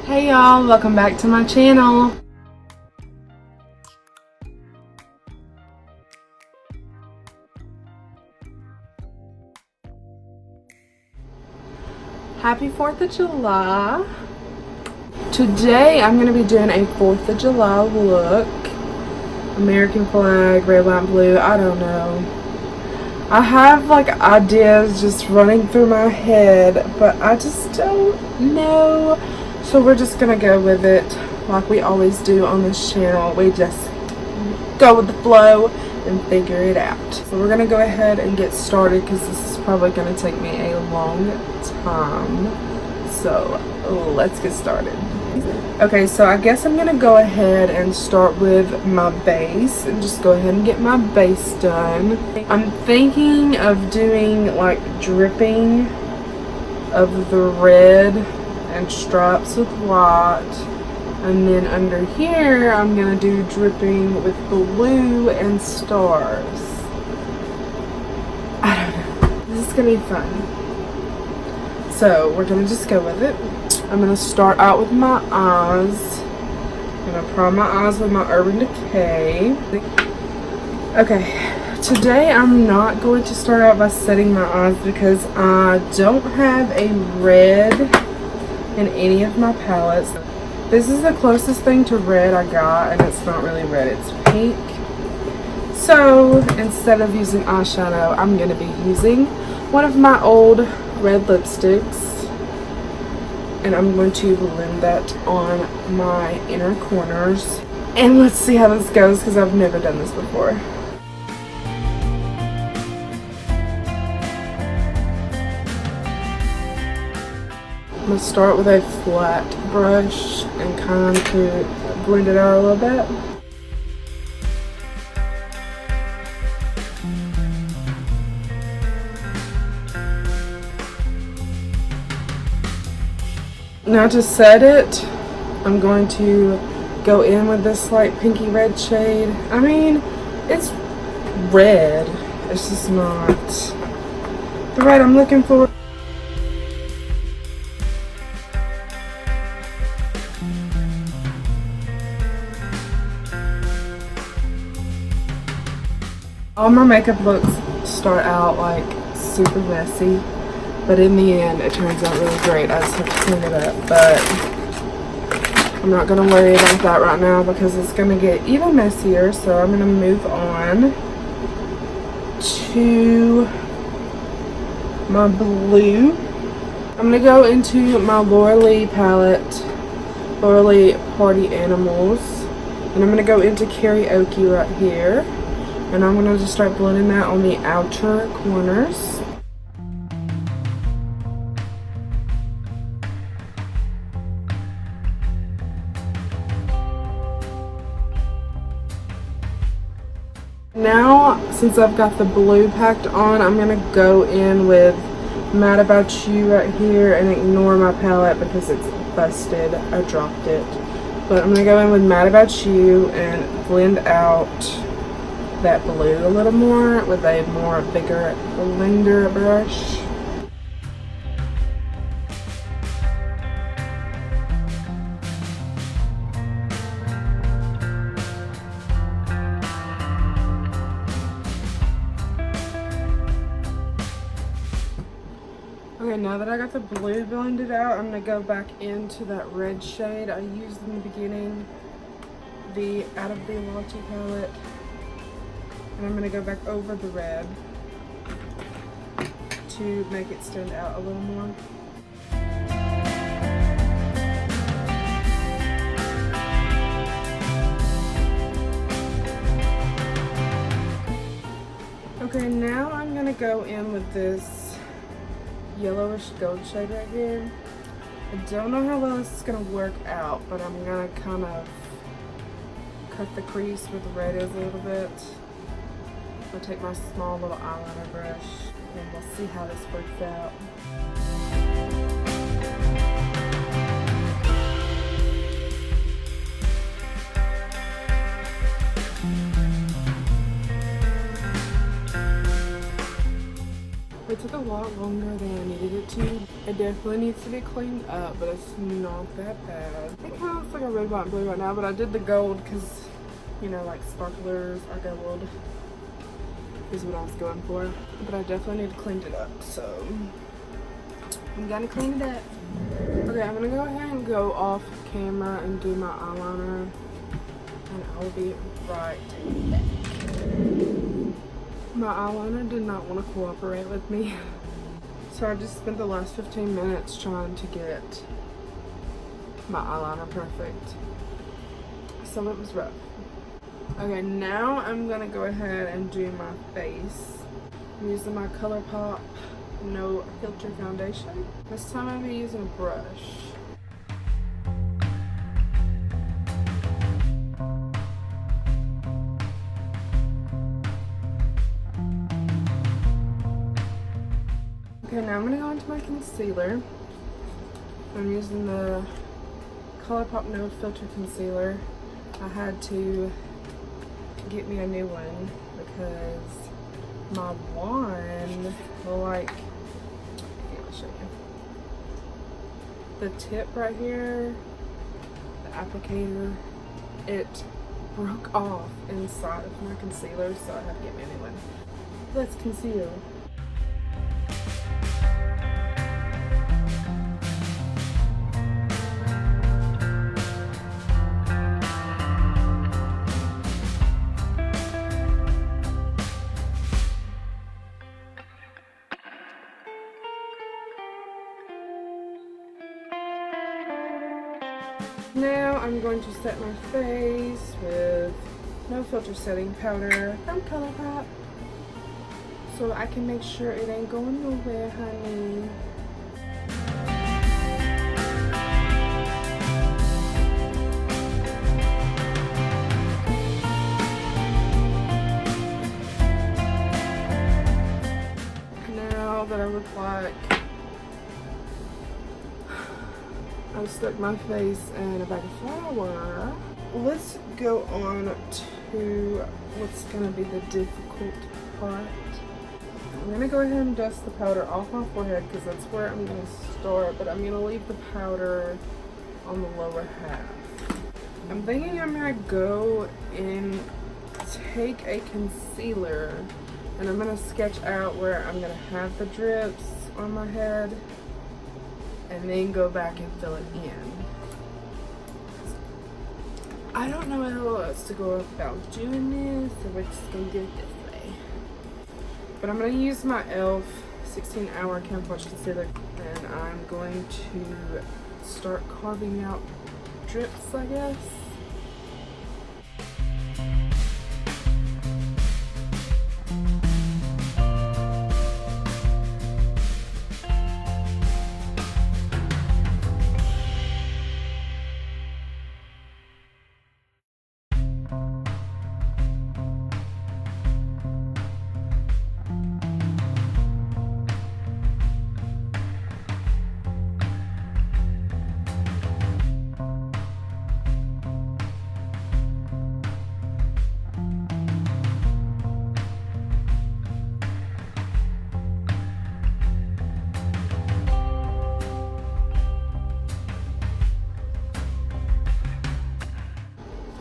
Hey y'all, welcome back to my channel. Happy 4th of July. Today I'm going to be doing a 4th of July look. American flag, red, white, blue, I don't know. I have like ideas just running through my head, but I just don't know. So we're just going to go with it like we always do on this channel. We just go with the flow and figure it out. So we're going to go ahead and get started because this is probably going to take me a long time. So let's get started. Okay, so I guess I'm gonna go ahead and start with my base and just go ahead and get my base done. I'm thinking of doing like dripping of the red and stripes with white, and then under here I'm gonna do dripping with blue and stars. I don't know, this is gonna be fun. So we're gonna just go with it. I'm going to start out with my eyes. I'm going to prime my eyes with my Urban Decay. Okay, today I'm not going to start out by setting my eyes because I don't have a red in any of my palettes. This is the closest thing to red I got, and it's not really red, it's pink. So instead of using eyeshadow, I'm going to be using one of my old red lipsticks. And I'm going to blend that on my inner corners. And let's see how this goes because I've never done this before. I'm going to start with a flat brush and kind of blend it out a little bit. Now to set it, I'm going to go in with this light pinky red shade. I mean, it's red. It's just not the red I'm looking for. All my makeup looks start out like super messy. But in the end, it turns out really great. I just have to clean it up. But I'm not going to worry about that right now because it's going to get even messier. So I'm going to move on to my blue. I'm going to go into my Laura Lee palette, Laura Lee Party Animals. And I'm going to go into Karaoke right here. And I'm going to just start blending that on the outer corners. Now, since I've got the blue packed on, I'm going to go in with Mad About You right here and ignore my palette because it's busted. I dropped it. But I'm going to go in with Mad About You and blend out that blue a little more with a more bigger blender brush. Okay, now that I got the blue blended out, I'm going to go back into that red shade I used in the beginning, the Out of the Latte palette, and I'm going to go back over the red to make it stand out a little more. Okay, now I'm going to go in with this yellowish gold shade right here. I don't know how well this is going to work out, but I'm going to kind of cut the crease where the red is a little bit. I'll take my small little eyeliner brush and we'll see how this works out. It took a lot longer than I needed it to, It definitely needs to be cleaned up, but it's not that bad. It kind of looks like a red, white, and blue right now, but I did the gold because, you know, like sparklers are gold is what I was going for. But I definitely need to clean it up, so I'm gonna clean it up. Okay, I'm gonna go ahead and go off camera and do my eyeliner, and I'll be right back. My eyeliner did not want to cooperate with me. So I just spent the last 15 minutes trying to get my eyeliner perfect. So it was rough. Okay, now I'm gonna go ahead and do my face. I'm using my ColourPop No Filter Foundation. This time I'm gonna be using a brush. Okay, now I'm going to go into my concealer. I'm using the ColourPop No Filter Concealer. I had to get me a new one because my wand, like, here, I'll show you. The tip right here, the applicator, it broke off inside of my concealer, so I had to get me a new one. Let's conceal. Now I'm going to set my face with No Filter Setting Powder from ColourPop so I can make sure it ain't going nowhere, honey. Now that I look like I stuck my face in a bag of flour, let's go on to what's going to be the difficult part. I'm going to go ahead and dust the powder off my forehead because that's where I'm going to start, but I'm going to leave the powder on the lower half. I'm thinking I'm going to go and take a concealer and I'm going to sketch out where I'm going to have the drips on my head and then go back and fill it in. I don't know how else to go about doing this, so we're just gonna do it this way. But I'm gonna use my e.l.f. 16-hour camouflage concealer and I'm going to start carving out drips, I guess.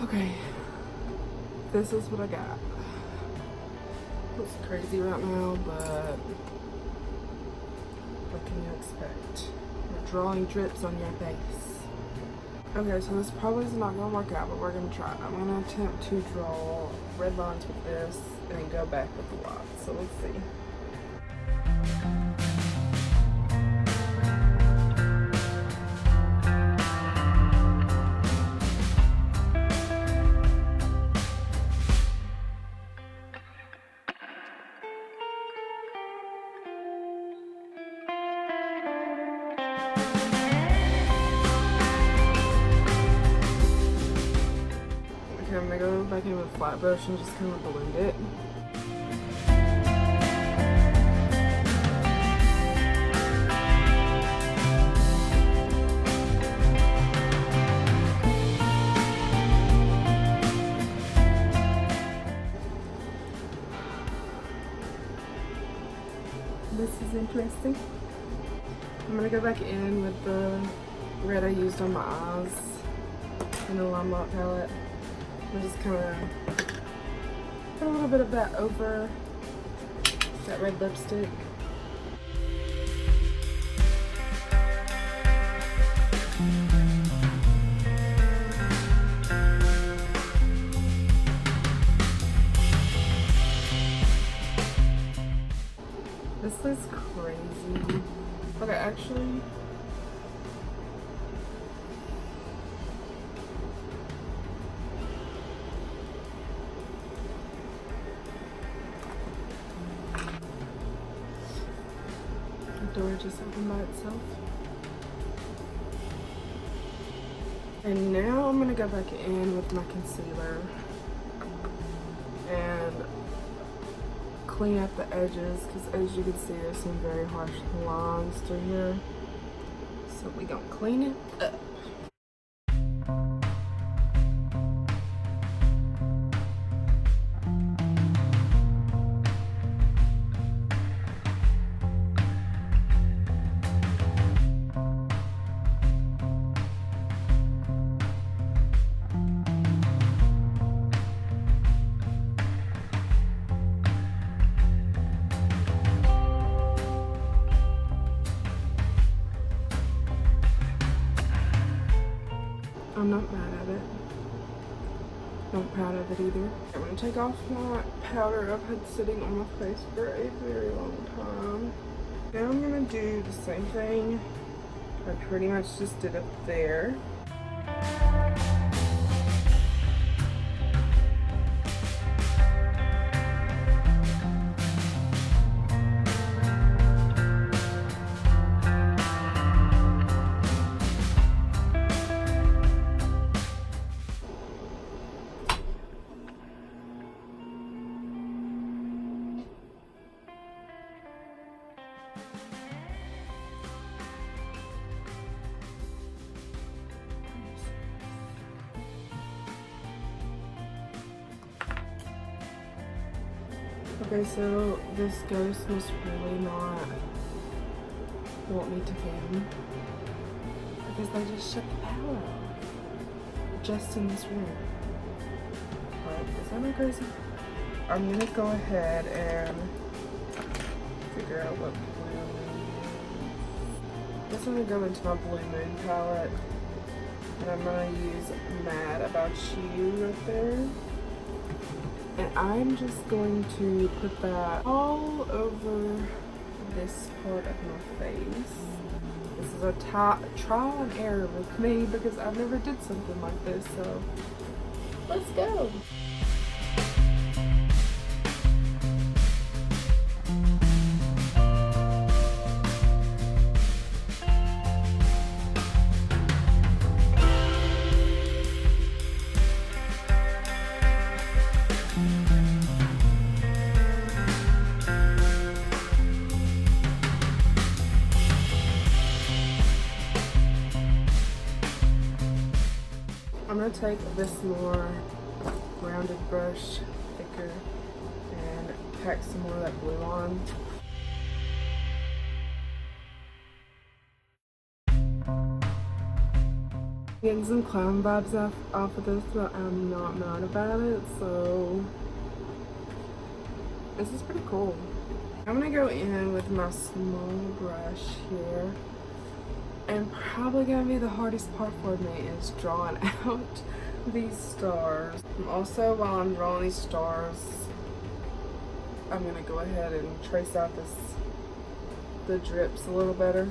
Okay, this is what I got. It's crazy right now, but what can you expect? You're drawing drips on your face. Okay, so this probably is not going to work out, but we're going to try. I'm going to attempt to draw red lines with this and then go back with the white. So let's see. Okay, I'm gonna go back in with a flat brush and just kind of blend it. This is interesting. I'm gonna go back in with the red I used on my eyes in the Limelight palette. I'm just kind of put a little bit of that over that red lipstick. This is crazy. Okay, actually, the door just opened by itself. And now I'm gonna go back in with my concealer and clean up the edges, because as you can see there's some very harsh lines through here, so we gonna clean it up. I'm not mad at it. Not proud of it either. I'm gonna take off my powder I've had sitting on my face for a very long time. Now I'm gonna do the same thing I pretty much just did up there. Okay, so this ghost must really not want me to film because they just shut the power off just in this room. Like, is that not crazy? I'm gonna go ahead and figure out what blue moon is. I guess I'm gonna go into my Blue Moon palette and I'm gonna use Mad About You right there. And I'm just going to put that all over this part of my face. This is a trial and error with me because I've never did something like this, so let's go. I'm going to take this more rounded brush, thicker, and pack some more of that blue on. Getting some clown vibes off of this, but I'm not mad about it, so this is pretty cool. I'm going to go in with my small brush here. And probably gonna be the hardest part for me is drawing out these stars. Also, while I'm drawing these stars, I'm gonna go ahead and trace out the drips a little better.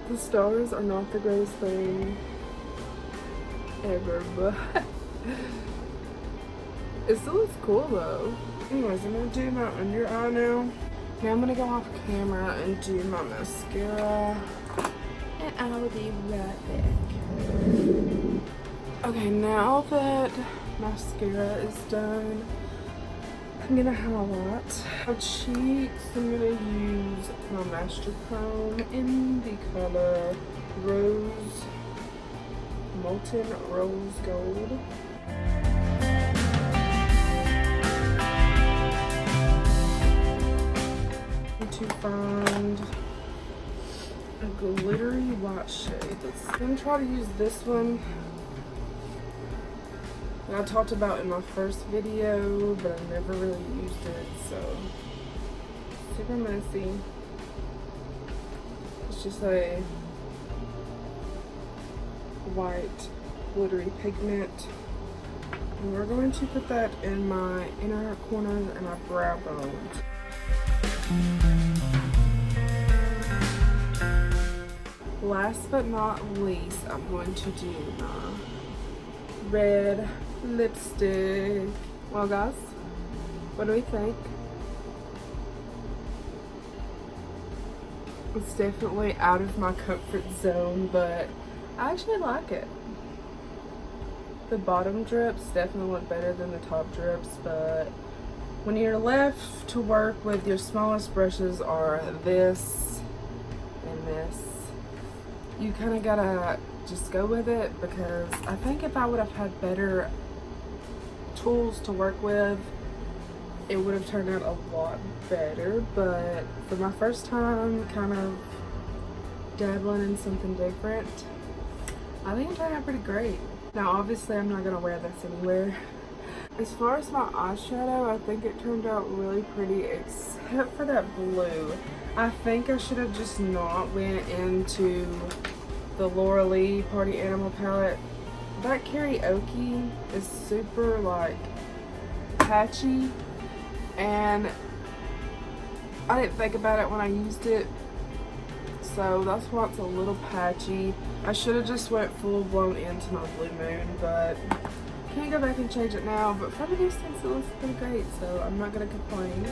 The stars are not the greatest thing ever, but It still looks cool though. Anyways, I'm gonna do my under eye now. Now I'm gonna go off camera and do my mascara. And I will be right back. Okay, now that mascara is done, I'm gonna highlight my cheeks. I'm gonna use my Master Chrome in the color Rose, Molten Rose Gold. To find a glittery white shade. I'm gonna try to use this one that I talked about in my first video, but I never really used it, so super messy. It's just a white glittery pigment, and we're going to put that in my inner corners and my brow bones. Last but not least, I'm going to do my red lipstick. Well guys, what do we think? It's definitely out of my comfort zone, but I actually like it. The bottom drips definitely look better than the top drips, but when you're left to work with your smallest brushes are this and this, you kind of gotta just go with it, because I think if I would have had better tools to work with, it would have turned out a lot better. But for my first time kind of dabbling in something different, I think it turned out pretty great. Now obviously I'm not gonna wear this anywhere. As far as my eyeshadow, I think it turned out really pretty, except for that blue. I think I should have just not went into the Laura Lee Party Animal palette. That karaoke is super like patchy, and I didn't think about it when I used it, so that's why it's a little patchy. I should have just went full blown into my Blue Moon, but can't go back and change it now. But from a distance it looks pretty great, so I'm not gonna complain.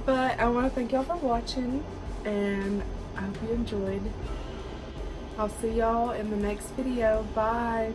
But I want to thank y'all for watching, and I hope you enjoyed. I'll see y'all in the next video. Bye.